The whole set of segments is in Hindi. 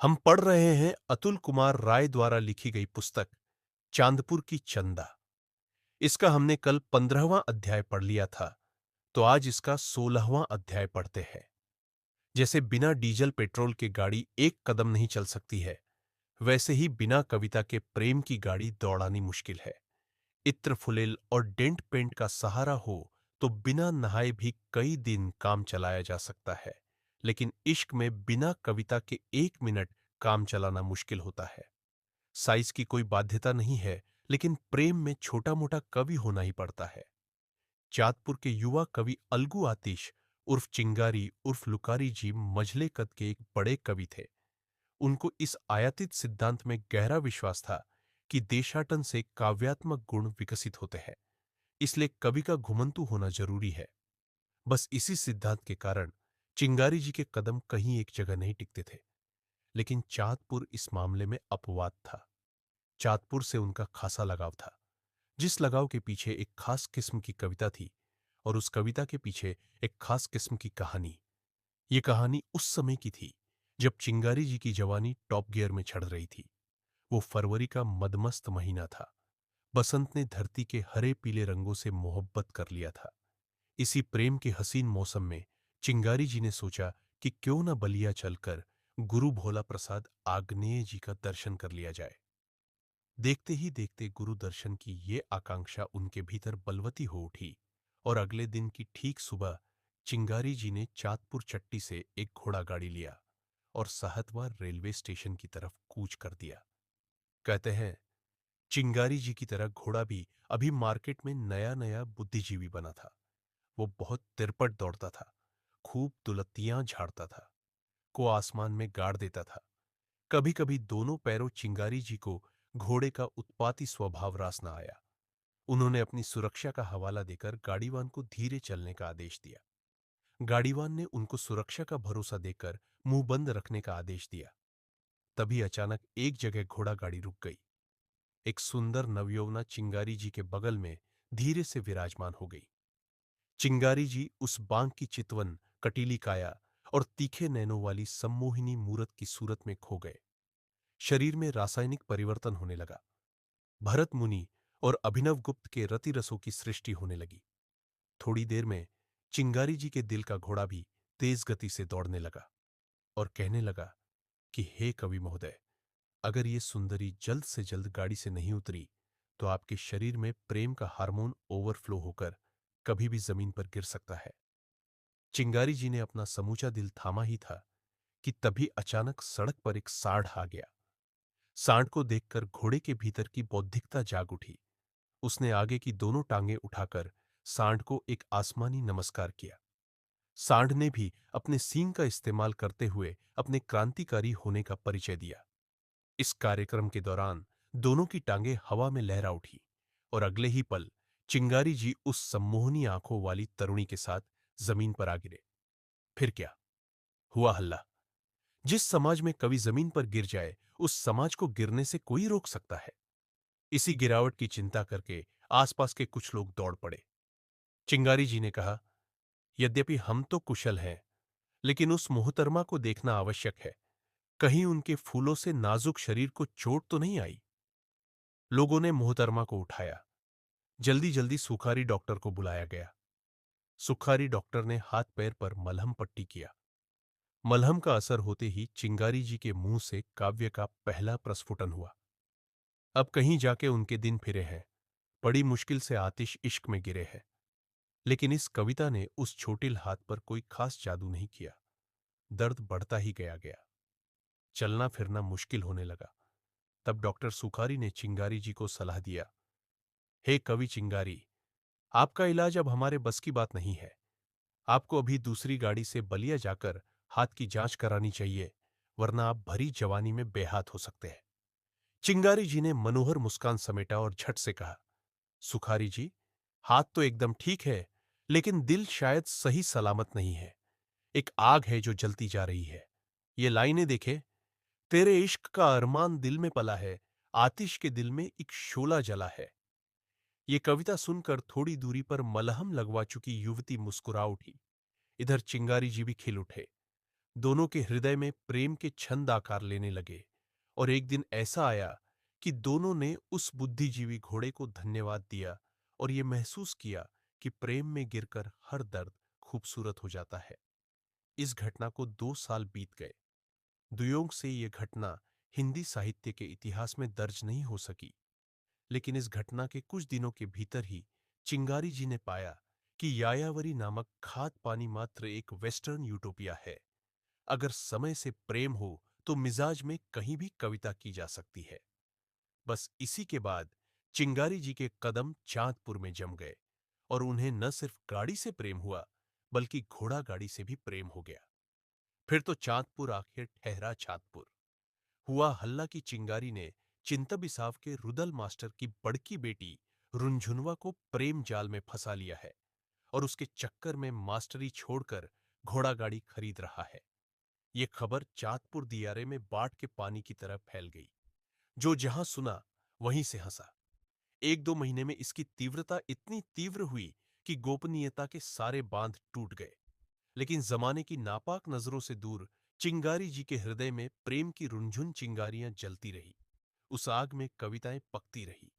हम पढ़ रहे हैं अतुल कुमार राय द्वारा लिखी गई पुस्तक चांदपुर की चंदा। इसका हमने कल 15वां अध्याय पढ़ लिया था, तो आज इसका 16वां अध्याय पढ़ते हैं। जैसे बिना डीजल पेट्रोल के गाड़ी एक कदम नहीं चल सकती है, वैसे ही बिना कविता के प्रेम की गाड़ी दौड़ानी मुश्किल है। इत्र फुलेल और डेंट पेंट का सहारा हो तो बिना नहाए भी कई दिन काम चलाया जा सकता है, लेकिन इश्क में बिना कविता के 1 मिनट काम चलाना मुश्किल होता है। साइज की कोई बाध्यता नहीं है, लेकिन प्रेम में छोटा मोटा कवि होना ही पड़ता है। चांदपुर के युवा कवि अलगू आतिश उर्फ चिंगारी उर्फ लुकारी जी मझले कद के एक बड़े कवि थे। उनको इस आयातित सिद्धांत में गहरा विश्वास था कि देशाटन से काव्यात्मक गुण विकसित होते हैं, इसलिए कवि का घुमंतु होना जरूरी है। बस इसी सिद्धांत के कारण चिंगारी जी के कदम कहीं एक जगह नहीं टिकते थे। लेकिन चांदपुर इस मामले में अपवाद था। चांदपुर से उनका खासा लगाव था, जिस लगाव के पीछे एक खास किस्म की कविता थी, और उस कविता के पीछे एक खास किस्म की कहानी। ये कहानी उस समय की थी जब चिंगारी जी की जवानी टॉप गियर में चढ़ रही थी। वो फरवरी का मदमस्त महीना था। बसंत ने धरती के हरे पीले रंगों से मोहब्बत कर लिया था। इसी प्रेम के हसीन मौसम में चिंगारी जी ने सोचा कि क्यों न बलिया चलकर गुरु भोला प्रसाद आग्नेय जी का दर्शन कर लिया जाए। देखते ही देखते गुरु दर्शन की ये आकांक्षा उनके भीतर बलवती हो उठी, और अगले दिन की ठीक सुबह चिंगारी जी ने चांदपुर चट्टी से एक घोड़ा गाड़ी लिया और साहतवार रेलवे स्टेशन की तरफ कूच कर दिया। कहते हैं चिंगारी जी की तरह घोड़ा भी अभी मार्केट में नया नया बुद्धिजीवी बना था। वो बहुत तिरपट दौड़ता था, खूब दुलत्तियां झाड़ता था, को आसमान में गाड़ देता था। कभी कभी दोनों पैरों चिंगारी जी को घोड़े का उत्पाती स्वभाव रास न आया। उन्होंने अपनी सुरक्षा का हवाला देकर गाड़ीवान को धीरे चलने का आदेश दिया। गाड़ीवान ने उनको सुरक्षा का भरोसा देकर मुंह बंद रखने का आदेश दिया। तभी अचानक एक जगह घोड़ा गाड़ी रुक गई। एक सुंदर नवयौवना चिंगारी जी के बगल में धीरे से विराजमान हो गई। चिंगारी जी उस बांग की चितवन, कटीली काया और तीखे नैनों वाली सम्मोहिनी मूरत की सूरत में खो गए। शरीर में रासायनिक परिवर्तन होने लगा। भरत मुनि और अभिनव गुप्त के रति रसों की सृष्टि होने लगी। थोड़ी देर में चिंगारी जी के दिल का घोड़ा भी तेज गति से दौड़ने लगा और कहने लगा कि हे कवि महोदय, अगर ये सुंदरी जल्द से जल्द गाड़ी से नहीं उतरी तो आपके शरीर में प्रेम का हार्मोन ओवरफ्लो होकर कभी भी जमीन पर गिर सकता है। चिंगारी जी ने अपना समूचा दिल थामा ही था कि तभी अचानक सड़क पर एक सांड आ गया। सांड को देखकर घोड़े के भीतर की बौद्धिकता जाग उठी। उसने आगे की दोनों टांगें उठाकर सांड को एक आसमानी नमस्कार किया। सांड ने भी अपने सींग का इस्तेमाल करते हुए अपने क्रांतिकारी होने का परिचय दिया। इस कार्यक्रम के दौरान दोनों की टांगें हवा में लहरा उठी, और अगले ही पल चिंगारी जी उस सम्मोहनी आंखों वाली तरुणी के साथ जमीन पर आ गिरे। फिर क्या हुआ? हल्ला। जिस समाज में कवि जमीन पर गिर जाए, उस समाज को गिरने से कोई रोक सकता है? इसी गिरावट की चिंता करके आसपास के कुछ लोग दौड़ पड़े। चिंगारी जी ने कहा, यद्यपि हम तो कुशल हैं, लेकिन उस मोहतरमा को देखना आवश्यक है। कहीं उनके फूलों से नाजुक शरीर को चोट तो नहीं आई? लोगों ने मोहतरमा को उठाया। जल्दी जल्दी सुखारी डॉक्टर को बुलाया गया। सुखारी डॉक्टर ने हाथ पैर पर मलहम पट्टी किया। मलहम का असर होते ही चिंगारी जी के मुंह से काव्य का पहला प्रस्फुटन हुआ। अब कहीं जाके उनके दिन फिरे हैं। बड़ी मुश्किल से आतिश इश्क में गिरे हैं। लेकिन इस कविता ने उस छोटिल हाथ पर कोई खास जादू नहीं किया। दर्द बढ़ता ही गया। चलना फिरना मुश्किल होने लगा। तब डॉक्टर सुखारी ने चिंगारी जी को सलाह दिया, हे कवि चिंगारी, आपका इलाज अब हमारे बस की बात नहीं है। आपको अभी दूसरी गाड़ी से बलिया जाकर हाथ की जांच करानी चाहिए, वरना आप भरी जवानी में बेहात हो सकते हैं। चिंगारी जी ने मनोहर मुस्कान समेटा और झट से कहा, सुखारी जी, हाथ तो एकदम ठीक है, लेकिन दिल शायद सही सलामत नहीं है। एक आग है जो जलती जा रही है। ये लाइनें देखे, तेरे इश्क का अरमान दिल में पला है, आतिश के दिल में एक शोला जला है। ये कविता सुनकर थोड़ी दूरी पर मलहम लगवा चुकी युवती मुस्कुरा उठी। इधर चिंगारी जी भी खिल उठे। दोनों के हृदय में प्रेम के छंद आकार लेने लगे और एक दिन ऐसा आया कि दोनों ने उस बुद्धिजीवी घोड़े को धन्यवाद दिया और ये महसूस किया कि प्रेम में गिरकर हर दर्द खूबसूरत हो जाता है। इस घटना को 2 साल बीत गए। दुयोग से यह घटना हिंदी साहित्य के इतिहास में दर्ज नहीं हो सकी, लेकिन इस घटना के कुछ दिनों के भीतर ही चिंगारी जी ने पाया कि यायावरी नामक खाद पानी मात्र एक वेस्टर्न यूटोपिया है। अगर समय से प्रेम हो तो मिजाज में कहीं भी कविता की जा सकती है। बस इसी के बाद चिंगारी जी के कदम चांदपुर में जम गए और उन्हें न सिर्फ गाड़ी से प्रेम हुआ, बल्कि घोड़ा गाड़ी से भी प्रेम हो गया। फिर तो चांदपुर आखिर ठहरा चांदपुर। हुआ हल्ला की चिंगारी ने चिंतबिसाव के रुदल मास्टर की बड़की बेटी रुंझुनवा को प्रेम जाल में फंसा लिया है और उसके चक्कर में मास्टरी छोड़कर घोड़ा गाड़ी खरीद रहा है। ये खबर चांदपुर दियारे में बाढ़ के पानी की तरह फैल गई। जो जहां सुना वहीं से हंसा। 1-2 महीने में इसकी तीव्रता इतनी तीव्र हुई कि गोपनीयता के सारे बांध टूट गए। लेकिन जमाने की नापाक नजरों से दूर चिंगारी जी के हृदय में प्रेम की रुंझुन चिंगारियां जलती रही। उस आग में कविताएं पकती रही।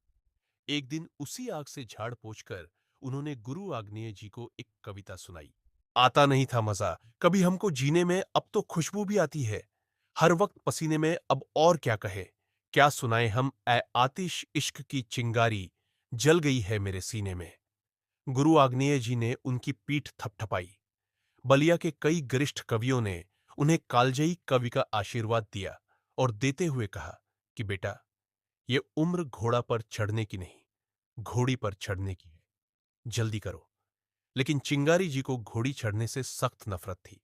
एक दिन उसी आग से झाड़ पोंछकर उन्होंने गुरु आग्नेय जी को एक कविता सुनाई। आता नहीं था मजा कभी हमको जीने में, अब तो खुशबू भी आती है। हर वक्त पसीने में, अब और क्या कहे। क्या सुनाए हम ए आतिश इश्क की चिंगारी, जल गई है मेरे सीने में। गुरु आग्नेय जी ने उनकी पीठ थपथपाई। बलिया के कई गरिष्ठ कवियों ने उन्हें कालजयी कवि का आशीर्वाद दिया और देते हुए कहा कि बेटा, ये उम्र घोड़ा पर चढ़ने की नहीं, घोड़ी पर चढ़ने की है। जल्दी करो। लेकिन चिंगारी जी को घोड़ी चढ़ने से सख्त नफरत थी।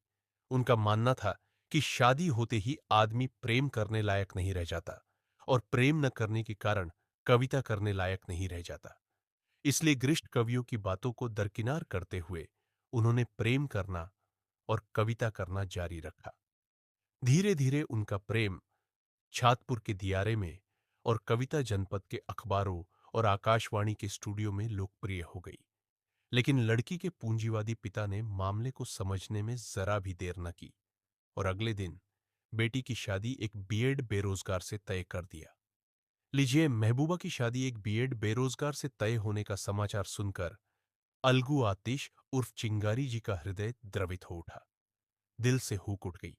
उनका मानना था कि शादी होते ही आदमी प्रेम करने लायक नहीं रह जाता और प्रेम न करने के कारण कविता करने लायक नहीं रह जाता। इसलिए गरिष्ठ कवियों की बातों को दरकिनार करते हुए उन्होंने प्रेम करना और कविता करना जारी रखा। धीरे धीरे उनका प्रेम छातपुर के दियारे में और कविता जनपद के अखबारों और आकाशवाणी के स्टूडियो में लोकप्रिय हो गई। लेकिन लड़की के पूंजीवादी पिता ने मामले को समझने में जरा भी देर न की और अगले दिन बेटी की शादी एक बीएड बेरोजगार से तय कर दिया। लीजिए, महबूबा की शादी एक बीएड बेरोजगार से तय होने का समाचार सुनकर अलगू आतिश उर्फ चिंगारी जी का हृदय द्रवित हो उठा। दिल से हुक उठ गई।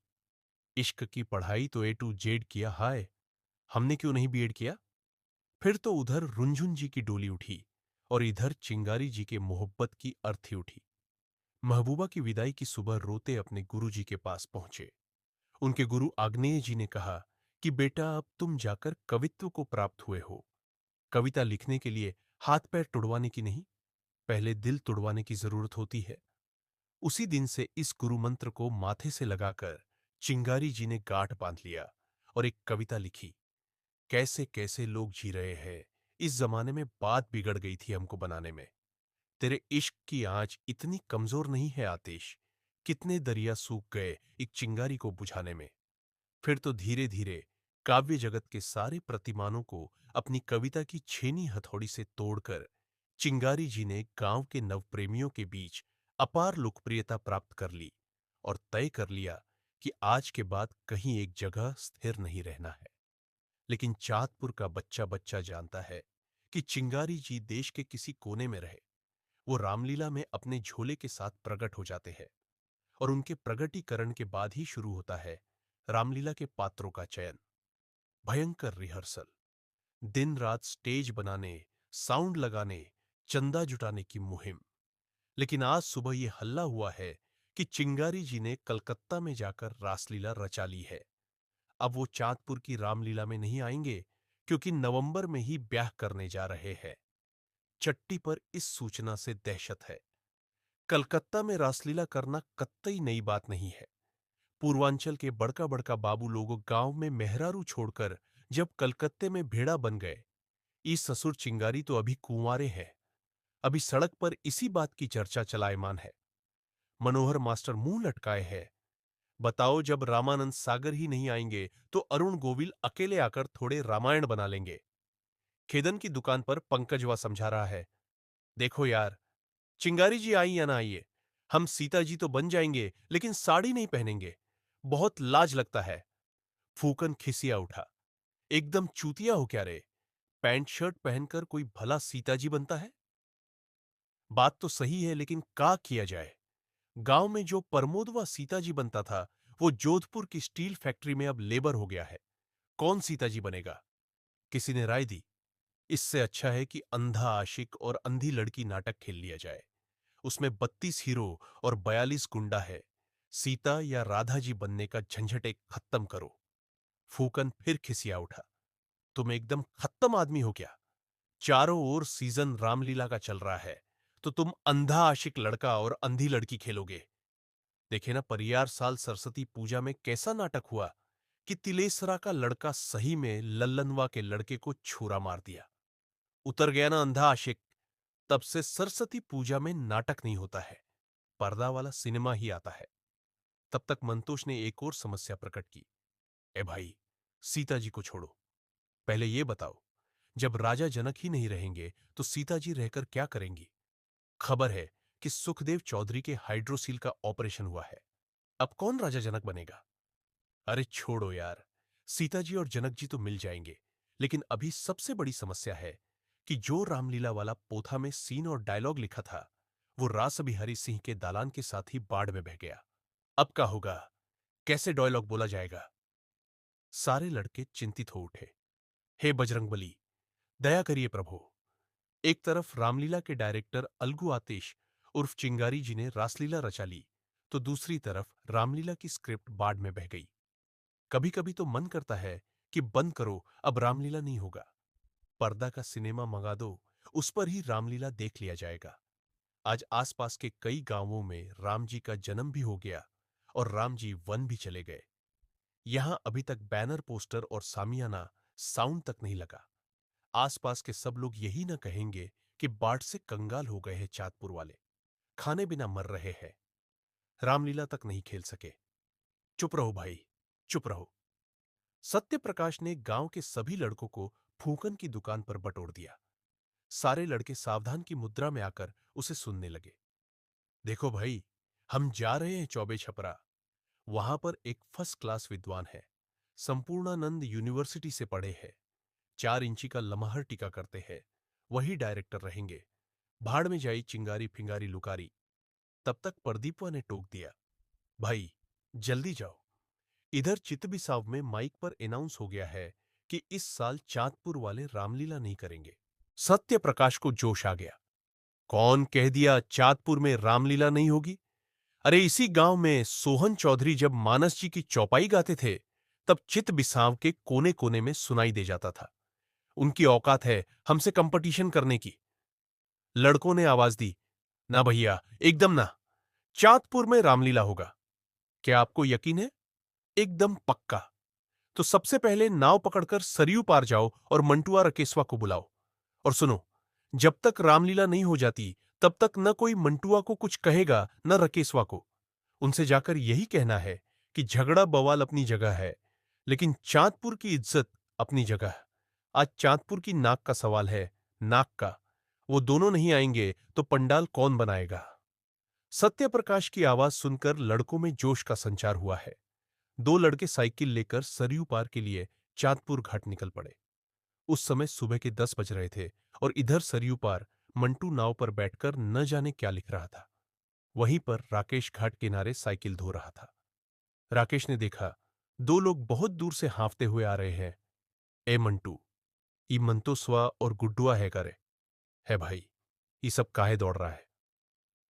इश्क की पढ़ाई तो A to Z किया, हाय हमने क्यों नहीं बीएड किया। फिर तो उधर रुंझुन जी की डोली उठी और इधर चिंगारी जी के मोहब्बत की अर्थी उठी। महबूबा की विदाई की सुबह रोते अपने गुरुजी के पास पहुंचे। उनके गुरु आग्नेय जी ने कहा कि बेटा, अब तुम जाकर कवित्व को प्राप्त हुए हो। कविता लिखने के लिए हाथ पैर तुड़वाने की नहीं, पहले दिल तुड़वाने की जरूरत होती है। उसी दिन से इस गुरु मंत्र को माथे से लगाकर चिंगारी जी ने गांठ बांध लिया और एक कविता लिखी। कैसे कैसे लोग जी रहे हैं, इस जमाने में बात बिगड़ गई थी हमको बनाने में। तेरे इश्क की आंच इतनी कमजोर नहीं है आतिश। कितने दरिया सूख गए एक चिंगारी को बुझाने में। फिर तो धीरे धीरे काव्य जगत के सारे प्रतिमानों को अपनी कविता की छेनी हथौड़ी से तोड़कर चिंगारी जी ने गांव के नवप्रेमियों के बीच अपार लोकप्रियता प्राप्त कर ली और तय कर लिया कि आज के बाद कहीं एक जगह स्थिर नहीं रहना है। लेकिन चांदपुर का बच्चा बच्चा जानता है कि चिंगारी जी देश के किसी कोने में रहे, वो रामलीला में अपने झोले के साथ प्रकट हो जाते हैं और उनके प्रगटीकरण के बाद ही शुरू होता है रामलीला के पात्रों का चयन। भयंकर रिहर्सल, दिन रात स्टेज बनाने, साउंड लगाने, चंदा जुटाने की मुहिम। लेकिन आज सुबह यह हल्ला हुआ है कि चिंगारी जी ने कलकत्ता में जाकर रासलीला रचा ली है। अब वो चांदपुर की रामलीला में नहीं आएंगे क्योंकि नवंबर में ही ब्याह करने जा रहे हैं। चट्टी पर इस सूचना से दहशत है। कलकत्ता में रासलीला करना कतई नई बात नहीं है। पूर्वांचल के बड़का बड़का बाबू लोगों गांव में मेहरारू छोड़कर जब कलकत्ते में भेड़ा बन गए, ई ससुर चिंगारी तो अभी कुंवारे हैं। अभी सड़क पर इसी बात की चर्चा चलायमान है। मनोहर मास्टर मुंह लटकाए है। बताओ, जब रामानंद सागर ही नहीं आएंगे तो अरुण गोविल अकेले आकर थोड़े रामायण बना लेंगे। खेदन की दुकान पर पंकजवा समझा रहा है, देखो यार, चिंगारी जी आई या ना आइए, हम सीता जी तो बन जाएंगे लेकिन साड़ी नहीं पहनेंगे। बहुत लाज लगता है। फूकन खिसिया उठा। एकदम चूतिया हो क्या रे? पैंट शर्ट पहनकर कोई भला सीताजी बनता है? बात तो सही है, लेकिन क्या किया जाए? गांव में जो प्रमोदवा सीताजी बनता था, वो जोधपुर की स्टील फैक्ट्री में अब लेबर हो गया है। कौन सीताजी बनेगा? किसी ने राय दी, इससे अच्छा है कि अंधा आशिक और अंधी लड़की नाटक खेल लिया जाए। उसमें 32 हीरो और 42 गुंडा है। सीता या राधा जी बनने का झंझट एक खत्म करो। फूकन फिर खिसिया उठा। तुम एकदम खत्म आदमी हो क्या? चारों ओर सीजन रामलीला का चल रहा है, तो तुम अंधा आशिक लड़का और अंधी लड़की खेलोगे? देखे ना, परियार साल सरस्वती पूजा में कैसा नाटक हुआ कि तिलेसरा का लड़का सही में लल्लनवा के लड़के को छुरा मार दिया। उतर गया ना अंधा आशिक? तब से सरस्वती पूजा में नाटक नहीं होता है, पर्दा वाला सिनेमा ही आता है। तब तक मंतोष ने एक और समस्या प्रकट की। ए भाई, सीता जी को छोड़ो, पहले ये बताओ, जब राजा जनक ही नहीं रहेंगे तो सीता जी रहकर क्या करेंगी? खबर है कि सुखदेव चौधरी के हाइड्रोसील का ऑपरेशन हुआ है। अब कौन राजा जनक बनेगा? अरे छोड़ो यार, सीता जी और जनक जी तो मिल जाएंगे, लेकिन अभी सबसे बड़ी समस्या है कि जो रामलीला वाला पोथा में सीन और डायलॉग लिखा था, वो रास बिहारी सिंह के दालान के साथ ही बाढ़ में बह गया। अब क्या होगा? कैसे डायलॉग बोला जाएगा? सारे लड़के चिंतित हो उठे। हे बजरंगबली, दया करिए प्रभु। एक तरफ रामलीला के डायरेक्टर अलगू आतिश उर्फ चिंगारी जी ने रासलीला रचा ली, तो दूसरी तरफ रामलीला की स्क्रिप्ट बाढ़ में बह गई। कभी कभी तो मन करता है कि बंद करो, अब रामलीला नहीं होगा। पर्दा का सिनेमा मंगा दो, उस पर ही रामलीला देख लिया जाएगा। आज आसपास के कई गांवों में राम जी का जन्म भी हो गया और राम जी वन भी चले गए। यहां अभी तक बैनर, पोस्टर और सामियाना साउंड तक नहीं लगा। आसपास के सब लोग यही ना कहेंगे कि बाढ़ से कंगाल हो गए हैं चाँदपुर वाले, खाने बिना मर रहे हैं। रामलीला तक नहीं खेल सके। चुप रहो भाई, चुप रहो। सत्य प्रकाश ने गांव के सभी लड़कों को फूकन की दुकान पर बटोर दिया। सारे लड़के सावधान की मुद्रा में आकर उसे सुनने लगे। देखो भाई, हम जा रहे हैं चौबे छपरा। वहां पर एक फर्स्ट क्लास विद्वान है। संपूर्णानंद यूनिवर्सिटी से पढ़े हैं। 4 इंची का लमहर टीका करते हैं। वही डायरेक्टर रहेंगे। भाड़ में जाई चिंगारी फिंगारी लुकारी। तब तक प्रदीपवा ने टोक दिया, भाई जल्दी जाओ। इधर चितबिसाव में माइक पर अनाउंस हो गया है कि इस साल चांदपुर वाले रामलीला नहीं करेंगे। सत्य प्रकाश को जोश आ गया। कौन कह दिया चांदपुर में रामलीला नहीं होगी? अरे इसी गांव में सोहन चौधरी जब मानस जी की चौपाई गाते थे, तब चित बिसाव के कोने कोने में सुनाई दे जाता था। उनकी औकात है हमसे कंपटीशन करने की। लड़कों ने आवाज दी, ना भैया, एकदम ना। चांदपुर में रामलीला होगा। क्या आपको यकीन है? एकदम पक्का। तो सबसे पहले नाव पकड़कर सरयू पार जाओ और मंटुआ रकेसवा को बुलाओ। और सुनो, जब तक रामलीला नहीं हो जाती, तब तक न कोई मंटुआ को कुछ कहेगा न रकेसवा को। उनसे जाकर यही कहना है कि झगड़ा बवाल अपनी जगह है, लेकिन चांदपुर की इज्जत अपनी जगह। आज चांदपुर की नाक का सवाल है, नाक का। वो दोनों नहीं आएंगे तो पंडाल कौन बनाएगा? सत्यप्रकाश की आवाज सुनकर लड़कों में जोश का संचार हुआ है। 2 लड़के साइकिल लेकर सरयू पार के लिए चांदपुर घाट निकल पड़े। उस समय सुबह के 10 बज रहे थे और इधर सरयू पार मंटू नाव पर बैठकर न जाने क्या लिख रहा था। वहीं पर राकेश घाट किनारे साइकिल धो रहा था। राकेश ने देखा 2 लोग बहुत दूर से हांफते हुए आ रहे हैं। ए मंटू, ई मंतोस्वा और गुड्डुआ है करे? है भाई, ये सब काहे दौड़ रहा है?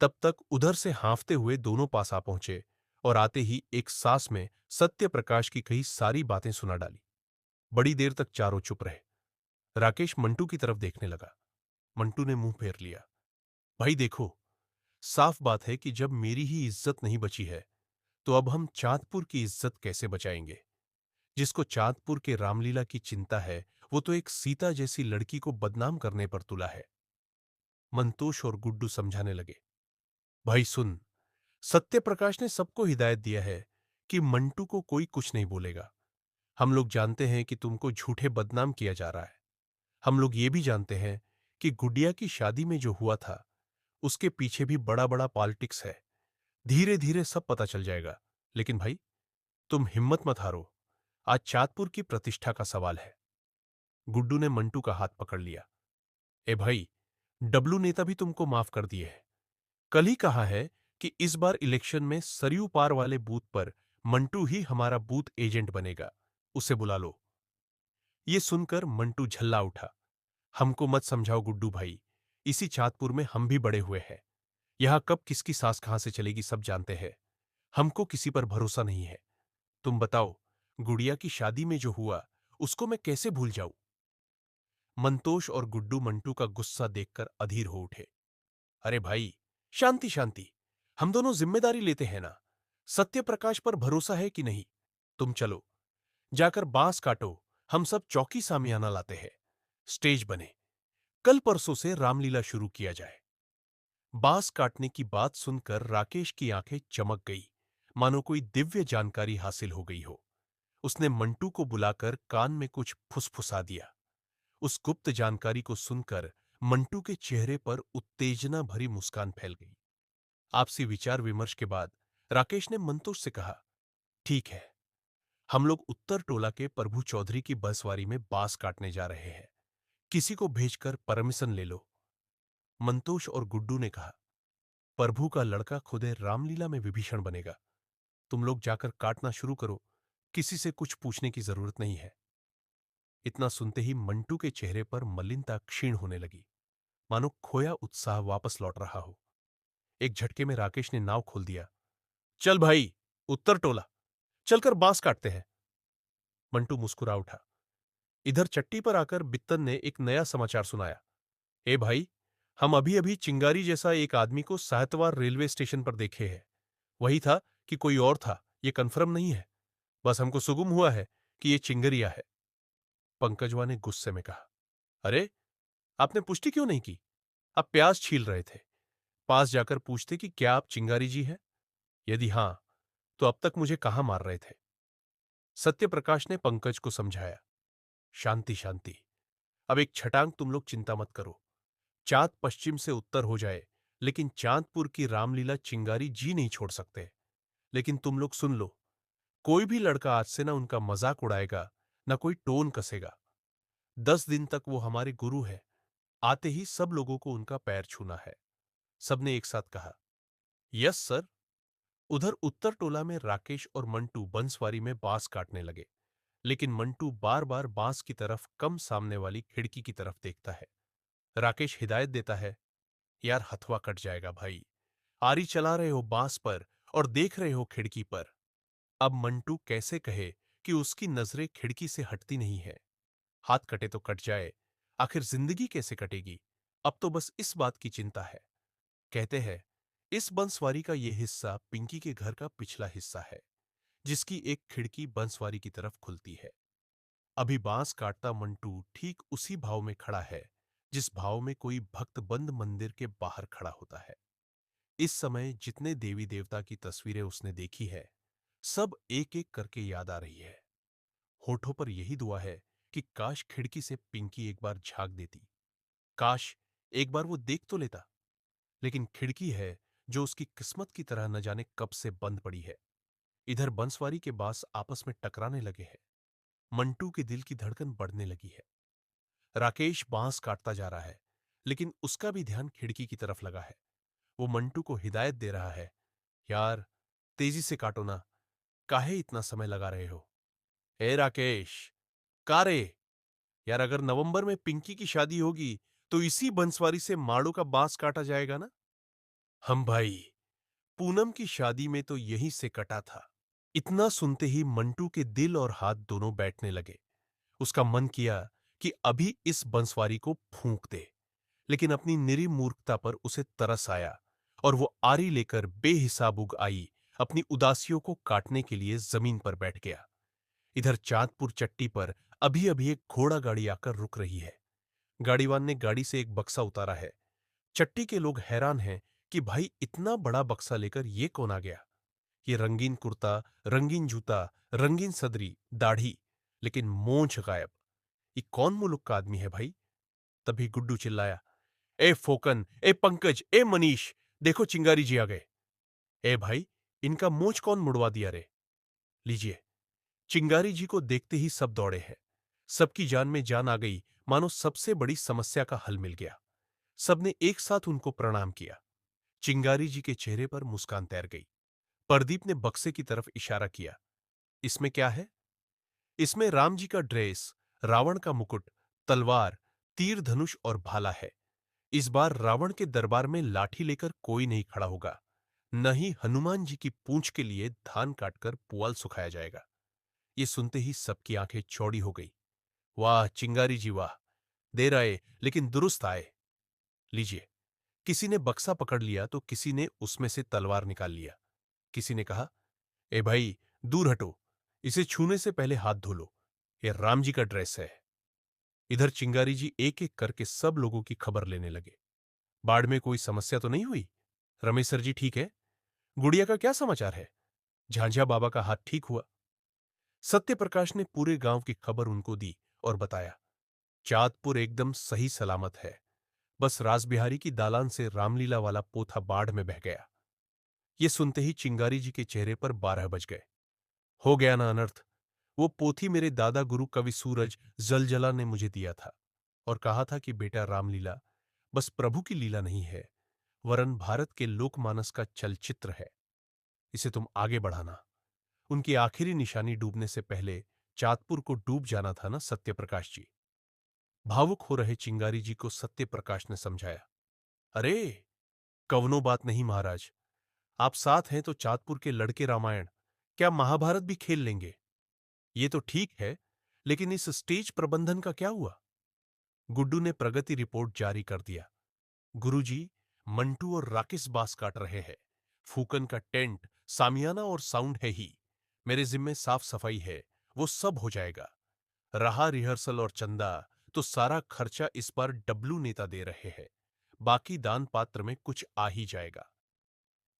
तब तक उधर से हांफते हुए दोनों पास आ पहुंचे और आते ही एक सांस में सत्य प्रकाश की कही सारी बातें सुना डाली। बड़ी देर तक चारों चुप रहे। राकेश मंटू की तरफ देखने लगा। मंटू ने मुंह फेर लिया। भाई देखो, साफ बात है कि जब मेरी ही इज्जत नहीं बची है, तो अब हम चांदपुर की इज्जत कैसे बचाएंगे? जिसको चांदपुर के रामलीला की चिंता है, वो तो एक सीता जैसी लड़की को बदनाम करने पर तुला है। मंतोष और गुड्डू समझाने लगे, भाई सुन, सत्यप्रकाश ने सबको हिदायत दिया है कि मंटू को कोई कुछ नहीं बोलेगा। हम लोग जानते हैं कि तुमको झूठे बदनाम किया जा रहा है। हम लोग ये भी जानते हैं कि गुडिया की शादी में जो हुआ था, उसके पीछे भी बड़ा बड़ा पॉलिटिक्स है। धीरे धीरे सब पता चल जाएगा। लेकिन भाई, तुम हिम्मत मत हारो। आज चांदपुर की प्रतिष्ठा का सवाल है। गुड्डू ने मंटू का हाथ पकड़ लिया। ए भाई, डब्लू नेता भी तुमको माफ कर दिए है। कल ही कहा है कि इस बार इलेक्शन में सरयू पार वाले बूथ पर मंटू ही हमारा बूथ एजेंट बनेगा। उसे बुला लो। ये सुनकर मंटू झल्ला उठा। हमको मत समझाओ गुड्डू भाई, इसी चांदपुर में हम भी बड़े हुए हैं। यहां कब किसकी सांस कहां से चलेगी सब जानते हैं। हमको किसी पर भरोसा नहीं है। तुम बताओ, गुड़िया की शादी में जो हुआ उसको मैं कैसे भूल जाऊं। मंतोष और गुड्डू मंटू का गुस्सा देखकर अधीर हो उठे। अरे भाई, शांति शांति। हम दोनों जिम्मेदारी लेते हैं ना। सत्य प्रकाश पर भरोसा है कि नहीं? तुम चलो, जाकर बांस काटो। हम सब चौकी सामियाना लाते हैं। स्टेज बने, कल परसों से रामलीला शुरू किया जाए। बांस काटने की बात सुनकर राकेश की आंखें चमक गई, मानो कोई दिव्य जानकारी हासिल हो गई हो। उसने मंटू को बुलाकर कान में कुछ फुसफुसा दिया। उस गुप्त जानकारी को सुनकर मंटू के चेहरे पर उत्तेजना भरी मुस्कान फैल गई। आपसी विचार विमर्श के बाद राकेश ने मंतोष से कहा, ठीक है, हम लोग उत्तर टोला के प्रभु चौधरी की बसवारी में बांस काटने जा रहे हैं। किसी को भेजकर परमिशन ले लो। मंतोष और गुड्डू ने कहा, प्रभु का लड़का खुदे रामलीला में विभीषण बनेगा। तुम लोग जाकर काटना शुरू करो। किसी से कुछ पूछने की जरूरत नहीं है। इतना सुनते ही मंटू के चेहरे पर मलिनता क्षीण होने लगी, मानो खोया उत्साह वापस लौट रहा हो। एक झटके में राकेश ने नाव खोल दिया। चल भाई, उत्तर टोला, चलकर बांस काटते हैं। मंटू मुस्कुरा उठा। इधर चट्टी पर आकर बित्तन ने एक नया समाचार सुनाया। ए भाई, हम अभी अभी चिंगारी जैसा एक आदमी को साहतवार रेलवे स्टेशन पर देखे हैं। वही था कि कोई और था, ये कन्फर्म नहीं है। बस हमको सुगुम हुआ है कि ये चिंगरिया है। पंकजवा ने गुस्से में कहा, अरे, आपने पुष्टि क्यों नहीं की? आप प्याज छील रहे थे। पास जाकर पूछते कि क्या आप चिंगारी जी हैं? यदि हां, तो अब तक मुझे कहां मार रहे थे? सत्यप्रकाश ने पंकज को समझाया। शांति शांति। अब एक छटांग तुम लोग चिंता मत करो। चांद पश्चिम से उत्तर हो जाए, लेकिन चांदपुर की रामलीला चिंगारी जी नहीं छोड़ सकते। लेकिन तुम लोग सुन लो, कोई भी लड़का आज से ना उनका मजाक उड़ाएगा, ना कोई टोन कसेगा। 10 दिन तक वो हमारे गुरु है। आते ही सब लोगों को उनका पैर छूना है। सबने एक साथ कहा, यस सर। उधर उत्तर टोला में राकेश और मंटू बंसवारी में बांस काटने लगे, लेकिन मंटू बार बार बांस की तरफ कम सामने वाली खिड़की की तरफ देखता है। राकेश हिदायत देता है, यार हथवा कट जाएगा भाई। आरी चला रहे हो बांस पर और देख रहे हो खिड़की पर। अब मंटू कैसे कहे कि उसकी नजरें खिड़की से हटती नहीं है। हाथ कटे तो कट जाए, आखिर जिंदगी कैसे कटेगी? अब तो बस इस बात की चिंता है। कहते हैं, इस बंसवारी का यह हिस्सा पिंकी के घर का पिछला हिस्सा है, जिसकी एक खिड़की बंसवारी की तरफ खुलती है। अभी बांस काटता मंटू ठीक उसी भाव में खड़ा है, जिस भाव में कोई भक्त बंद मंदिर के बाहर खड़ा होता है। इस समय जितने देवी देवता की तस्वीरें उसने देखी है, सब एक एक करके याद आ रही है। होठों पर यही दुआ है कि काश खिड़की से पिंकी एक बार झांक देती। काश एक बार वो देख तो लेता। लेकिन खिड़की है जो उसकी किस्मत की तरह न जाने कब से बंद पड़ी है। इधर बंसवारी के बांस आपस में टकराने लगे हैं। मंटू के दिल की धड़कन बढ़ने लगी है। राकेश बांस काटता जा रहा है, लेकिन उसका भी ध्यान खिड़की की तरफ लगा है। वो मंटू को हिदायत दे रहा है, यार तेजी से काटो ना, काहे इतना समय लगा रहे हो? ए राकेश, का रे? यार अगर नवंबर में पिंकी की शादी होगी तो इसी बंसवारी से माड़ू का बांस काटा जाएगा ना? हम भाई, पूनम की शादी में तो यहीं से कटा था। इतना सुनते ही मंटू के दिल और हाथ दोनों बैठने लगे। उसका मन किया कि अभी इस बंसवारी को फूंक दे, लेकिन अपनी निरी मूर्खता पर उसे तरस आया और वो आरी लेकर बेहिसाब उग आई अपनी उदासियों को काटने के लिए जमीन पर बैठ गया। इधर चांदपुर चट्टी पर अभी अभी एक घोड़ा गाड़ी आकर रुक रही है। गाड़ीवान ने गाड़ी से एक बक्सा उतारा है। चट्टी के लोग हैरान हैं कि भाई इतना बड़ा बक्सा लेकर ये कौन आ गया। ये रंगीन कुर्ता, रंगीन जूता, रंगीन सदरी, दाढ़ी, लेकिन मोंछ गायब। ये कौन मुलुक का आदमी है भाई? तभी गुड्डू चिल्लाया, ए फोकन, ए पंकज, ए मनीष, देखो चिंगारी जी आ गए। ए भाई, इनका मोंछ कौन मुड़वा दिया रे? लीजिए। चिंगारी जी को देखते ही सब दौड़े हैं। सबकी जान में जान आ गई, मानो सबसे बड़ी समस्या का हल मिल गया। सबने एक साथ उनको प्रणाम किया। चिंगारी जी के चेहरे पर मुस्कान तैर गई। प्रदीप ने बक्से की तरफ इशारा किया। इसमें क्या है? इसमें राम जी का ड्रेस, रावण का मुकुट, तलवार, तीर धनुष और भाला है। इस बार रावण के दरबार में लाठी लेकर कोई नहीं खड़ा होगा। न ही हनुमान जी की पूंछ के लिए धान काटकर पुआल सुखाया जाएगा। ये सुनते ही सबकी आंखें चौड़ी हो गई। वाह चिंगारी जी वाह! देर आए लेकिन दुरुस्त आए। लीजिए। किसी ने बक्सा पकड़ लिया तो किसी ने उसमें से तलवार निकाल लिया। किसी ने कहा, ए भाई, दूर हटो। इसे छूने से पहले हाथ धो लो। ये राम जी का ड्रेस है। इधर चिंगारी जी एक एक करके सब लोगों की खबर लेने लगे। बाढ़ में कोई समस्या तो नहीं हुई? रमेश सर जी ठीक है? गुड़िया का क्या समाचार है? झांझा बाबा का हाथ ठीक हुआ? सत्यप्रकाश ने पूरे गांव की खबर उनको दी और बताया, चाँदपुर एकदम सही सलामत है। बस रासबिहारी की दालान से रामलीला वाला पोथा बाढ़ में बह गया। ये सुनते ही चिंगारी जी के चेहरे पर 12 बज गए। हो गया ना अनर्थ। वो पोथी मेरे दादा गुरु कवि सूरज जलजला ने मुझे दिया था और कहा था कि बेटा, रामलीला बस प्रभु की लीला नहीं है, वरन भारत के लोकमानस का चलचित्र है। इसे तुम आगे बढ़ाना। उनकी आखिरी निशानी डूबने से पहले चाँदपुर को डूब जाना था ना सत्यप्रकाश जी। भावुक हो रहे चिंगारी जी को सत्यप्रकाश ने समझाया। अरे, कवनो बात नहीं महाराज। आप साथ हैं तो चाँदपुर के लड़के रामायण, क्या महाभारत भी खेल लेंगे। ये तो ठीक है, लेकिन इस स्टेज प्रबंधन का क्या हुआ? गुड्डू ने प्रगति रिपोर्ट जारी कर दिया। गुरुजी, मंटू और राकेश बांस काट रहे हैं। फूकन का टेंट, सामियाना और साउंड है ही। मेरे जिम्मे साफ सफाई है, वो सब हो जाएगा। रहा रिहर्सल और चंदा, तो सारा खर्चा इस बार डब्लू नेता दे रहे हैं। बाकी दान पात्र में कुछ आ ही जाएगा।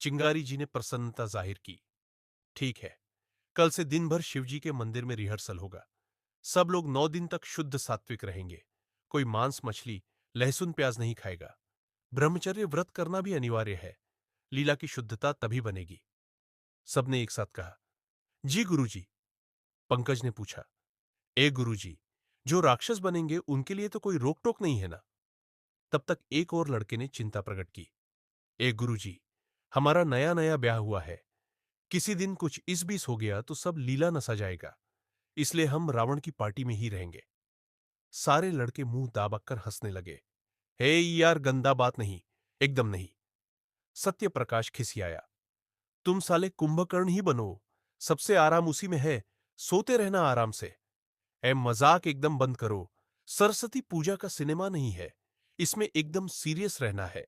चिंगारी जी ने प्रसन्नता जाहिर की। ठीक है, कल से दिन भर शिवजी के मंदिर में रिहर्सल होगा। सब लोग 9 दिन तक शुद्ध सात्विक रहेंगे। कोई मांस मछली, लहसुन प्याज नहीं खाएगा। ब्रह्मचर्य व्रत करना भी अनिवार्य है। लीला की शुद्धता तभी बनेगी। सबने एक साथ कहा, जी गुरुजी। पंकज ने पूछा, ए गुरुजी, जो राक्षस बनेंगे उनके लिए तो कोई रोक टोक नहीं है ना? तब तक एक और लड़के ने चिंता प्रकट की। ए गुरुजी, हमारा नया नया ब्याह हुआ है। किसी दिन कुछ इस बीस हो गया तो सब लीला नसा जाएगा। इसलिए हम रावण की पार्टी में ही रहेंगे। सारे लड़के मुंह दाबक कर हंसने लगे। हे यार, गंदा बात नहीं, एकदम नहीं। सत्य प्रकाश खिसियाया। तुम साले कुंभकर्ण ही बनो। सबसे आराम उसी में है। सोते रहना आराम से। ए मजाक एकदम बंद करो। सरस्वती पूजा का सिनेमा नहीं है। इसमें एकदम सीरियस रहना है।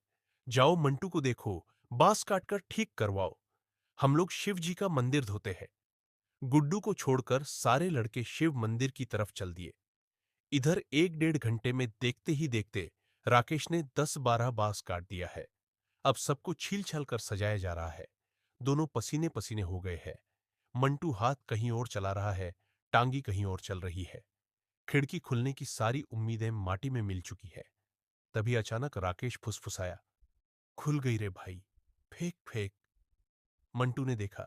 जाओ मंटू को देखो, बांस काटकर ठीक करवाओ। हम लोग शिव जी का मंदिर धोते हैं। गुड्डू को छोड़कर सारे लड़के शिव मंदिर की तरफ चल दिए। इधर 1 डेढ़ घंटे में देखते ही देखते राकेश ने 10-12 बांस काट दिया है। अब सबको छील छाल कर सजाया जा रहा है। दोनों पसीने पसीने हो गए हैं। मंटू हाथ कहीं और चला रहा है, टांगी कहीं और चल रही है। खिड़की खुलने की सारी उम्मीदें माटी में मिल चुकी है। तभी अचानक राकेश फुसफुसाया, खुल गई रे भाई, फेंक फेंक। मंटू ने देखा,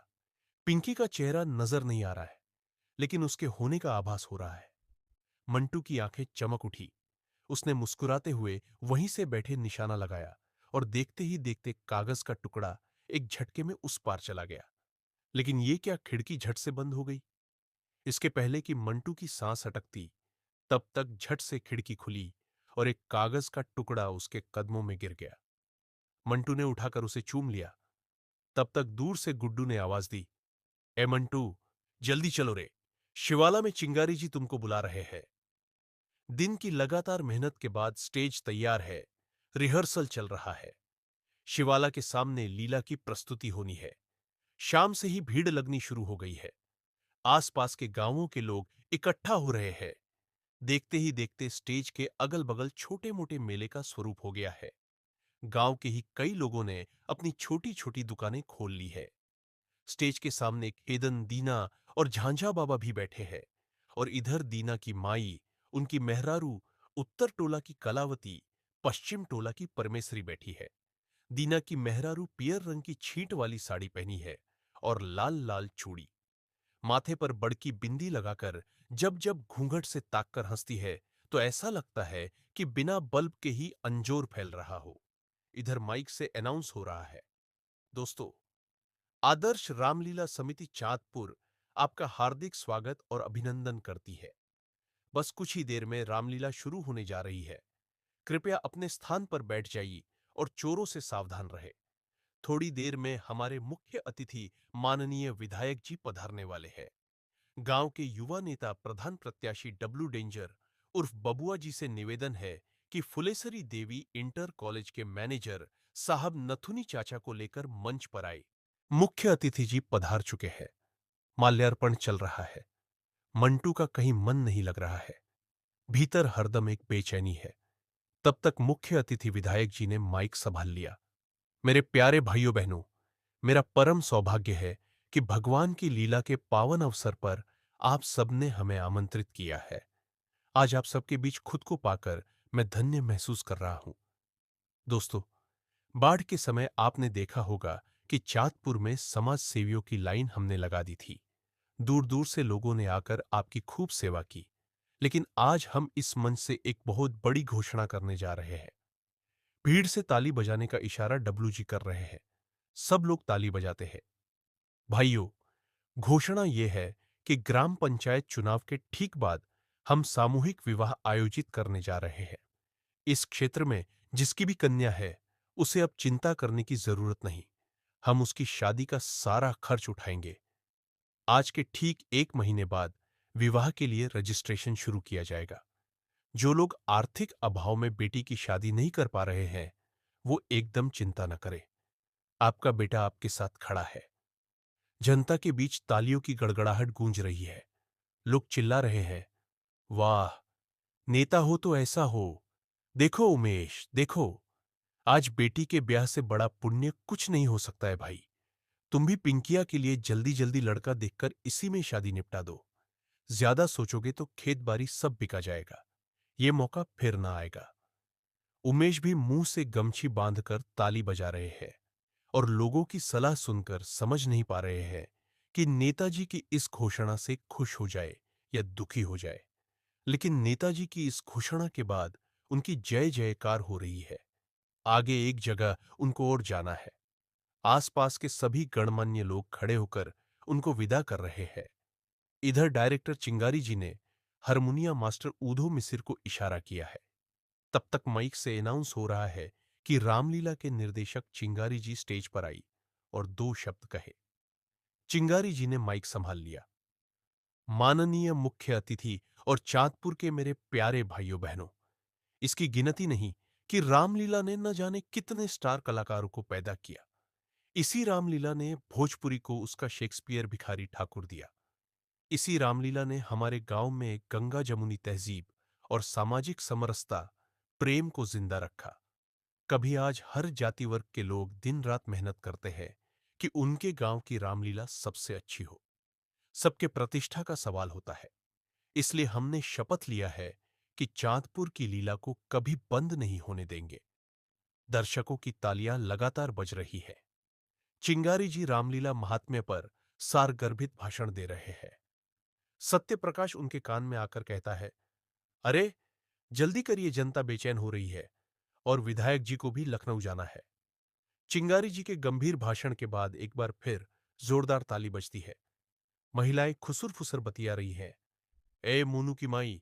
पिंकी का चेहरा नजर नहीं आ रहा है, लेकिन उसके होने का आभास हो रहा है। मंटू की आंखें चमक उठी। उसने मुस्कुराते हुए वहीं से बैठे निशाना लगाया और देखते ही देखते कागज का टुकड़ा एक झटके में उस पार चला गया। लेकिन ये क्या, खिड़की झट से बंद हो गई? इसके पहले कि मंटू की सांस अटकती, तब तक झट से खिड़की खुली और एक कागज का टुकड़ा उसके कदमों में गिर गया। मंटू ने उठाकर उसे चूम लिया। तब तक दूर से गुड्डू ने आवाज दी, ए मंटू, जल्दी चलो रे, शिवाला में चिंगारी जी तुमको बुला रहे हैं। दिन की लगातार मेहनत के बाद स्टेज तैयार है। रिहर्सल चल रहा है। शिवाला के सामने लीला की प्रस्तुति होनी है। शाम से ही भीड़ लगनी शुरू हो गई है। आसपास के गांवों के लोग इकट्ठा हो रहे हैं। देखते ही देखते स्टेज के अगल बगल छोटे मोटे मेले का स्वरूप हो गया है। गांव के ही कई लोगों ने अपनी छोटी छोटी दुकानें खोल ली है। स्टेज के सामने खेदन, दीना और झांझा बाबा भी बैठे हैं। और इधर दीना की माई, उनकी मेहरारू, उत्तर टोला की कलावती, पश्चिम टोला की परमेश्वरी बैठी है। दीना की मेहरारू पियर रंग की छींट वाली साड़ी पहनी है और लाल लाल चूड़ी। माथे पर बड़की बिंदी लगाकर जब जब घूंघट से ताककर हंसती है तो ऐसा लगता है कि बिना बल्ब के ही अंजोर फैल रहा हो। इधर माइक से अनाउंस हो रहा है, दोस्तों, आदर्श रामलीला समिति चांदपुर आपका हार्दिक स्वागत और अभिनंदन करती है। बस कुछ ही देर में रामलीला शुरू होने जा रही है। कृपया अपने स्थान पर बैठ जाइए और चोरों से सावधान रहे। थोड़ी देर में हमारे मुख्य अतिथि माननीय विधायक जी पधारने वाले हैं। गांव के युवा नेता प्रधान प्रत्याशी डब्लू डेंजर उर्फ बबुआ जी से निवेदन है कि फुलेसरी देवी इंटर कॉलेज के मैनेजर साहब नथुनी चाचा को लेकर मंच पर आए। मुख्य अतिथि जी पधार चुके हैं। माल्यार्पण चल रहा है। मंटू का कहीं मन नहीं लग रहा है। भीतर हरदम एक बेचैनी है। तब तक मुख्य अतिथि विधायक जी ने माइक संभाल लिया। मेरे प्यारे भाइयों बहनों, मेरा परम सौभाग्य है कि भगवान की लीला के पावन अवसर पर आप सबने हमें आमंत्रित किया है। आज आप सबके बीच खुद को पाकर मैं धन्य महसूस कर रहा हूं। दोस्तों, बाढ़ के समय आपने देखा होगा कि चांदपुर में समाज सेवियों की लाइन हमने लगा दी थी। दूर दूर से लोगों ने आकर आपकी खूब सेवा की। लेकिन आज हम इस मंच से एक बहुत बड़ी घोषणा करने जा रहे हैं। भीड़ से ताली बजाने का इशारा डब्लू जी कर रहे हैं। सब लोग ताली बजाते हैं। भाइयों, घोषणा यह है कि ग्राम पंचायत चुनाव के ठीक बाद हम सामूहिक विवाह आयोजित करने जा रहे हैं। इस क्षेत्र में जिसकी भी कन्या है, उसे अब चिंता करने की जरूरत नहीं। हम उसकी शादी का सारा खर्च उठाएंगे। आज के ठीक 1 महीने बाद विवाह के लिए रजिस्ट्रेशन शुरू किया जाएगा। जो लोग आर्थिक अभाव में बेटी की शादी नहीं कर पा रहे हैं, वो एकदम चिंता न करें। आपका बेटा आपके साथ खड़ा है। जनता के बीच तालियों की गड़गड़ाहट गूंज रही है। लोग चिल्ला रहे हैं, वाह, नेता हो तो ऐसा हो। देखो उमेश, देखो, आज बेटी के ब्याह से बड़ा पुण्य कुछ नहीं हो सकता है भाई। तुम भी पिंकिया के लिए जल्दी जल्दी लड़का देखकर इसी में शादी निपटा दो। ज्यादा सोचोगे तो खेत बाड़ी सब बिका जाएगा। ये मौका फिर ना आएगा। उमेश भी मुंह से गमछी बांधकर ताली बजा रहे हैं और लोगों की सलाह सुनकर समझ नहीं पा रहे हैं कि नेताजी की इस घोषणा से खुश हो जाए या दुखी हो जाए। लेकिन नेताजी की इस घोषणा के बाद उनकी जय जयकार हो रही है। आगे एक जगह उनको और जाना है। आसपास के सभी गणमान्य लोग खड़े होकर उनको विदा कर रहे हैं। इधर डायरेक्टर चिंगारी जी ने हारमोनिया मास्टर ऊधो मिसिर को इशारा किया है। तब तक माइक से अनाउंस हो रहा है कि रामलीला के निर्देशक चिंगारी जी स्टेज पर आई और 2 शब्द कहे। चिंगारी जी ने माइक संभाल लिया। माननीय मुख्य अतिथि और चांदपुर के मेरे प्यारे भाइयों बहनों, इसकी गिनती नहीं कि रामलीला ने न जाने कितने स्टार कलाकारों को पैदा किया। इसी रामलीला ने भोजपुरी को उसका शेक्सपियर भिखारी ठाकुर दिया। इसी रामलीला ने हमारे गांव में एक गंगा जमुनी तहजीब और सामाजिक समरसता, प्रेम को जिंदा रखा। कभी आज हर जाति वर्ग के लोग दिन रात मेहनत करते हैं कि उनके गांव की रामलीला सबसे अच्छी हो। सबके प्रतिष्ठा का सवाल होता है। इसलिए हमने शपथ लिया है कि चांदपुर की लीला को कभी बंद नहीं होने देंगे। दर्शकों की तालियां लगातार बज रही है। चिंगारी जी रामलीला महात्म्य पर सारगर्भित भाषण दे रहे हैं। सत्य प्रकाश उनके कान में आकर कहता है, अरे जल्दी करिए, जनता बेचैन हो रही है और विधायक जी को भी लखनऊ जाना है। चिंगारी जी के गंभीर भाषण के बाद एक बार फिर जोरदार ताली बजती है। महिलाएं खुसुर फुसर बतिया रही हैं। ए मोनू की माई,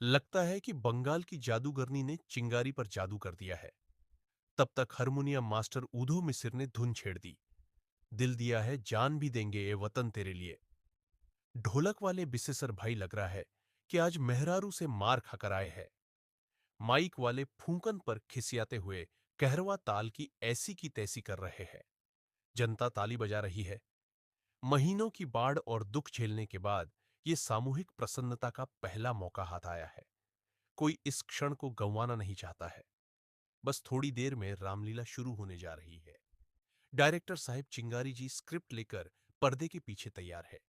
लगता है कि बंगाल की जादूगरनी ने चिंगारी पर जादू कर दिया है। तब तक हारमोनियम मास्टर ऊधो मिसिर ने धुन छेड़ दी। दिल दिया है जान भी देंगे ए वतन तेरे लिए। ढोलक वाले बिसेसर भाई लग रहा है कि आज मेहरारू से मार खाकर आए हैं। माइक वाले फूंकन पर खिसियाते हुए कहरवा ताल की ऐसी की तैसी कर रहे हैं। जनता ताली बजा रही है। महीनों की बाढ़ और दुख झेलने के बाद ये सामूहिक प्रसन्नता का पहला मौका हाथ आया है। कोई इस क्षण को गंवाना नहीं चाहता है। बस थोड़ी देर में रामलीला शुरू होने जा रही है। डायरेक्टर साहब चिंगारी जी स्क्रिप्ट लेकर पर्दे के पीछे तैयार है।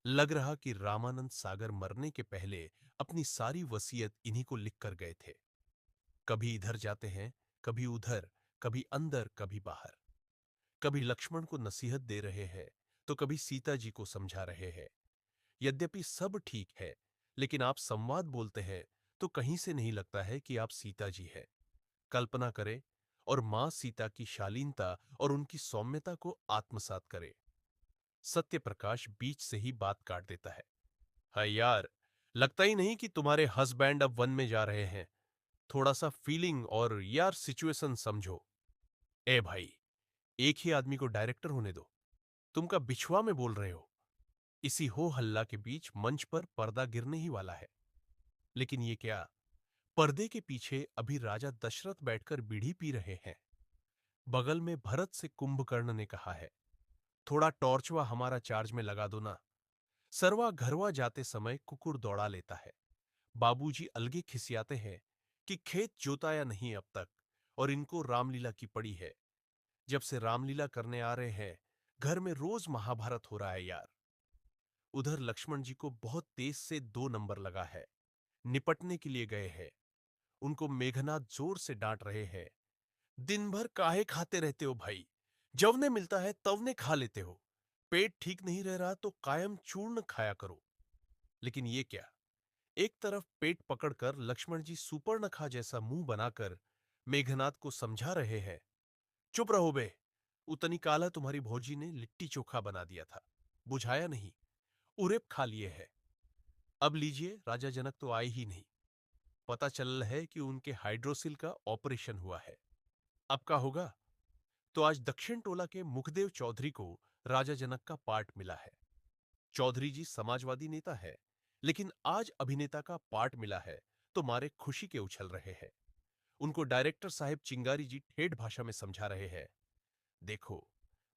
लग रहा कि रामानंद सागर मरने के पहले अपनी सारी वसीयत इन्हीं को लिखकर गए थे। कभी इधर जाते हैं, कभी उधर, कभी अंदर, कभी बाहर। कभी लक्ष्मण को नसीहत दे रहे हैं, तो कभी सीता जी को समझा रहे हैं। यद्यपि सब ठीक है, लेकिन आप संवाद बोलते हैं तो कहीं से नहीं लगता है कि आप सीता जी हैं। कल्पना करें और मां सीता की शालीनता और उनकी सौम्यता को आत्मसात करें। सत्य प्रकाश बीच से ही बात काट देता है। हाँ यार, लगता ही नहीं कि तुम्हारे हस्बैंड अब वन में जा रहे हैं। थोड़ा सा फीलिंग और यार सिचुएशन समझो। ए भाई, एक ही आदमी को डायरेक्टर होने दो। तुम का बिछुआ में बोल रहे हो। इसी हो हल्ला के बीच मंच पर पर्दा गिरने ही वाला है। लेकिन ये क्या, पर्दे के पीछे अभी राजा दशरथ बैठकर बीड़ी पी रहे हैं। बगल में भरत से कुंभकर्ण ने कहा है, थोड़ा टॉर्चवा हमारा चार्ज में लगा दो ना। सरवा घरवा जाते समय कुकुर दौड़ा लेता है। बाबूजी अलगे खिसियाते हैं कि खेत जोताया नहीं अब तक, और इनको रामलीला की पड़ी है। जब से रामलीला करने आ रहे हैं, घर में रोज महाभारत हो रहा है यार। उधर लक्ष्मण जी को बहुत तेज से 2 नंबर लगा है। निपटने के लिए गए हैं। उनको मेघनाथ जोर से डांट रहे हैं। दिन भर काहे खाते रहते हो भाई? जवने मिलता है तवने खा लेते हो। पेट ठीक नहीं रह रहा तो कायम चूर्ण खाया करो। लेकिन ये क्या, एक तरफ पेट पकड़कर लक्ष्मण जी सुपर्णखा जैसा मुंह बनाकर मेघनाथ को समझा रहे हैं, चुप रहो बे। उतनी काला तुम्हारी भौजी ने लिट्टी चोखा बना दिया था, बुझाया नहीं, उरेप खा लिए है। अब लीजिए, राजा जनक तो आए ही नहीं। पता चल है कि उनके हाइड्रोसिल का ऑपरेशन हुआ है। अब का होगा? तो आज दक्षिण टोला के मुखदेव चौधरी को राजा जनक का पार्ट मिला है। चौधरी जी समाजवादी नेता है, लेकिन आज अभिनेता का पार्ट मिला है तो मारे खुशी के उछल रहे हैं। उनको डायरेक्टर साहब चिंगारी जी ठेठ भाषा में समझा रहे हैं, देखो,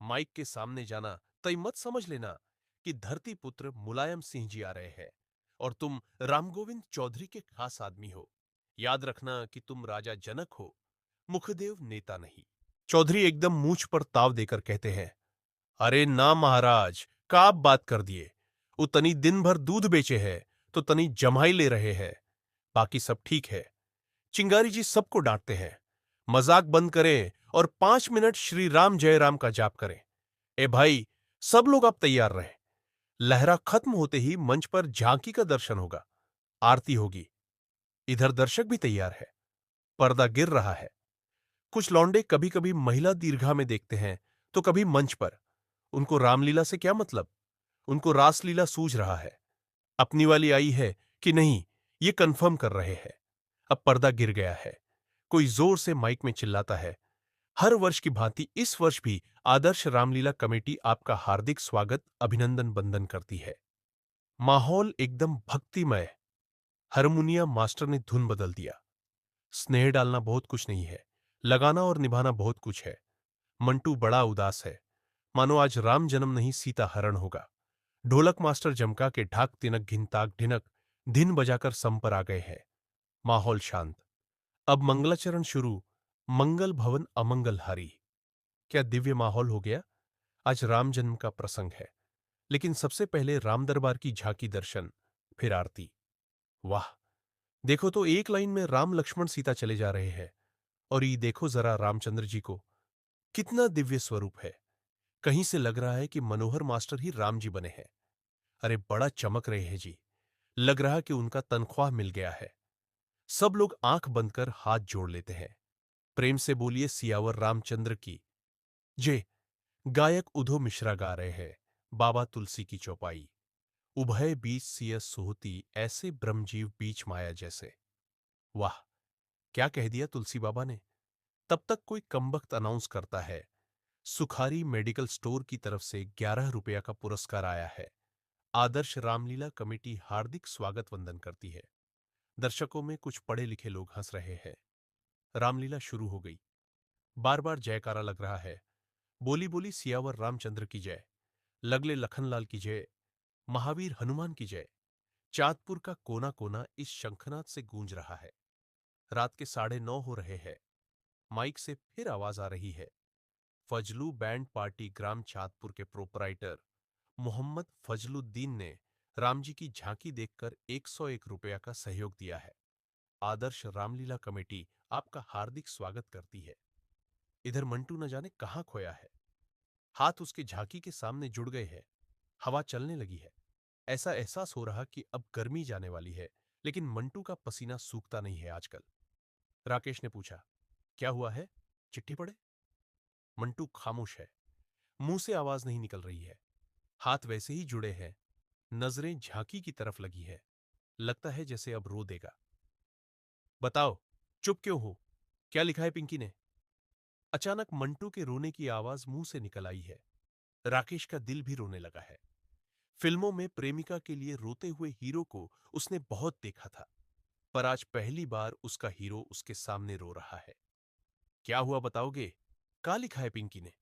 माइक के सामने जाना तय मत समझ लेना कि धरती पुत्र मुलायम सिंह जी आ रहे हैं और तुम रामगोविंद चौधरी के खास आदमी हो। याद रखना कि तुम राजा जनक हो, मुखदेव नेता नहीं। चौधरी एकदम मूंछ पर ताव देकर कहते हैं, अरे ना महाराज, का आप बात कर दिए। वो तनी दिन भर दूध बेचे है तो तनी जमाई ले रहे हैं, बाकी सब ठीक है। चिंगारी जी सबको डांटते हैं, मजाक बंद करें और 5 मिनट श्री राम जय राम का जाप करें। ए भाई, सब लोग आप तैयार रहें। लहरा खत्म होते ही मंच पर झांकी का दर्शन होगा, आरती होगी। इधर दर्शक भी तैयार है। पर्दा गिर रहा है। कुछ लौंडे कभी कभी महिला दीर्घा में देखते हैं तो कभी मंच पर। उनको रामलीला से क्या मतलब? उनको रासलीला सूझ रहा है। अपनी वाली आई है कि नहीं, ये कंफर्म कर रहे हैं। अब पर्दा गिर गया है। कोई जोर से माइक में चिल्लाता है, हर वर्ष की भांति इस वर्ष भी आदर्श रामलीला कमेटी आपका हार्दिक स्वागत अभिनंदन बंदन करती है। माहौल एकदम भक्तिमय। हारमोनियम मास्टर ने धुन बदल दिया। स्नेह डालना बहुत कुछ नहीं है, लगाना और निभाना बहुत कुछ है। मंटू बड़ा उदास है, मानो आज राम जन्म नहीं सीता हरण होगा। ढोलक मास्टर जमका के ढाक तिनक घिनताक ढिनक धिन बजाकर सम पर आ गए हैं। माहौल शांत। अब मंगलाचरण शुरू। मंगल भवन अमंगल हारी। क्या दिव्य माहौल हो गया। आज राम जन्म का प्रसंग है, लेकिन सबसे पहले राम दरबार की झांकी दर्शन, फिर आरती। वाह, देखो तो एक लाइन में राम लक्ष्मण सीता चले जा रहे हैं। और ये देखो जरा रामचंद्र जी को, कितना दिव्य स्वरूप है। कहीं से लग रहा है कि मनोहर मास्टर ही राम जी बने हैं। अरे बड़ा चमक रहे हैं जी। लग रहा कि उनका तनख्वाह मिल गया है। सब लोग आंख बंद कर हाथ जोड़ लेते हैं। प्रेम से बोलिए सियावर रामचंद्र की जय। गायक उधो मिश्रा गा रहे हैं, बाबा तुलसी की चौपाई। उभय बीच सिय सोहती, ऐसे ब्रह्मजीव बीच माया जैसे। वाह, क्या कह दिया तुलसी बाबा ने। तब तक कोई कमबख्त अनाउंस करता है, सुखारी मेडिकल स्टोर की तरफ से 11 रुपया का पुरस्कार आया है। आदर्श रामलीला कमेटी हार्दिक स्वागत वंदन करती है। दर्शकों में कुछ पढ़े लिखे लोग हंस रहे हैं। रामलीला शुरू हो गई। बार बार जयकारा लग रहा है। बोली बोली सियावर रामचंद्र की जय, लगले लखनलाल की जय, महावीर हनुमान की जय। चांदपुर का कोना कोना इस शंखनाद से गूंज रहा है। रात के 9:30 हो रहे हैं। माइक से फिर आवाज आ रही है, फजलू बैंड पार्टी ग्राम चांदपुर के प्रोपराइटर मोहम्मद फजलुद्दीन ने राम जी की झांकी देखकर 101 रुपया का सहयोग दिया है। आदर्श रामलीला कमेटी आपका हार्दिक स्वागत करती है। इधर मंटू न जाने कहां खोया है। हाथ उसके झांकी के सामने जुड़ गए हैं। हवा चलने लगी है। ऐसा एहसास हो रहा कि अब गर्मी जाने वाली है, लेकिन मंटू का पसीना सूखता नहीं है आजकल। राकेश ने पूछा, क्या हुआ है? चिट्ठी पढ़े? मंटू खामोश है। मुंह से आवाज नहीं निकल रही है। हाथ वैसे ही जुड़े हैं। नजरें झांकी की तरफ लगी है। लगता है जैसे अब रो देगा। बताओ, चुप क्यों हो? क्या लिखा है पिंकी ने? अचानक मंटू के रोने की आवाज मुंह से निकल आई है। राकेश का दिल भी रोने लगा है। फिल्मों में प्रेमिका के लिए रोते हुए हीरो को उसने बहुत देखा था, पर आज पहली बार उसका हीरो उसके सामने रो रहा है। क्या हुआ बताओगे? क्या लिखा है पिंकी ने?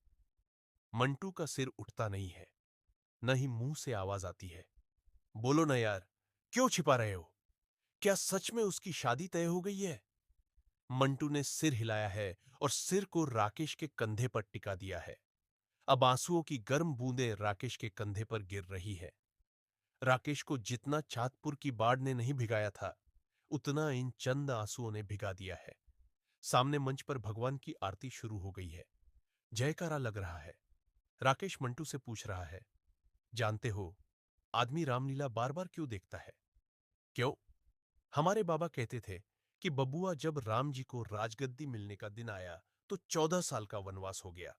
मंटू का सिर उठता नहीं है, न ही मुंह से आवाज आती है। बोलो ना यार, क्यों छिपा रहे हो? क्या सच में उसकी शादी तय हो गई है? मंटू ने सिर हिलाया है और सिर को राकेश के कंधे पर टिका दिया है। अब आंसुओं की गर्म बूंदें राकेश के कंधे पर गिर रही है। राकेश को जितना चांदपुर की बाढ़ ने नहीं भिगाया था, उतना इन चंद आंसुओं ने भिगा दिया है। सामने मंच पर भगवान की आरती शुरू हो गई है। जयकारा लग रहा है। राकेश मंटू से पूछ रहा है, जानते हो, आदमी रामलीला बार बार क्यों देखता है? क्यों? हमारे बाबा कहते थे कि बबुआ, जब राम जी को राजगद्दी मिलने का दिन आया तो 14 साल का वनवास हो गया।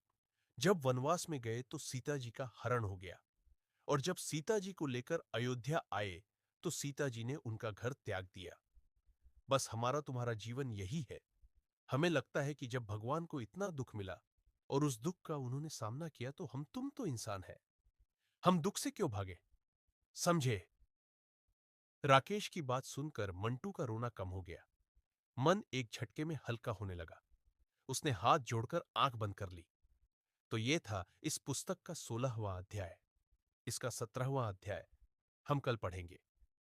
जब वनवास में गए तो सीता जी का हरण हो गया, और जब सीता जी को लेकर अयोध्या आए तो सीता जी ने उनका घर त्याग दिया। बस हमारा तुम्हारा जीवन यही है। हमें लगता है कि जब भगवान को इतना दुख मिला और उस दुख का उन्होंने सामना किया, तो हम तुम तो इंसान है, हम दुख से क्यों भागे? समझे? राकेश की बात सुनकर मंटू का रोना कम हो गया। मन एक झटके में हल्का होने लगा। उसने हाथ जोड़कर आंख बंद कर ली। तो ये था इस पुस्तक का 16वां अध्याय। इसका 17वां अध्याय हम कल पढ़ेंगे।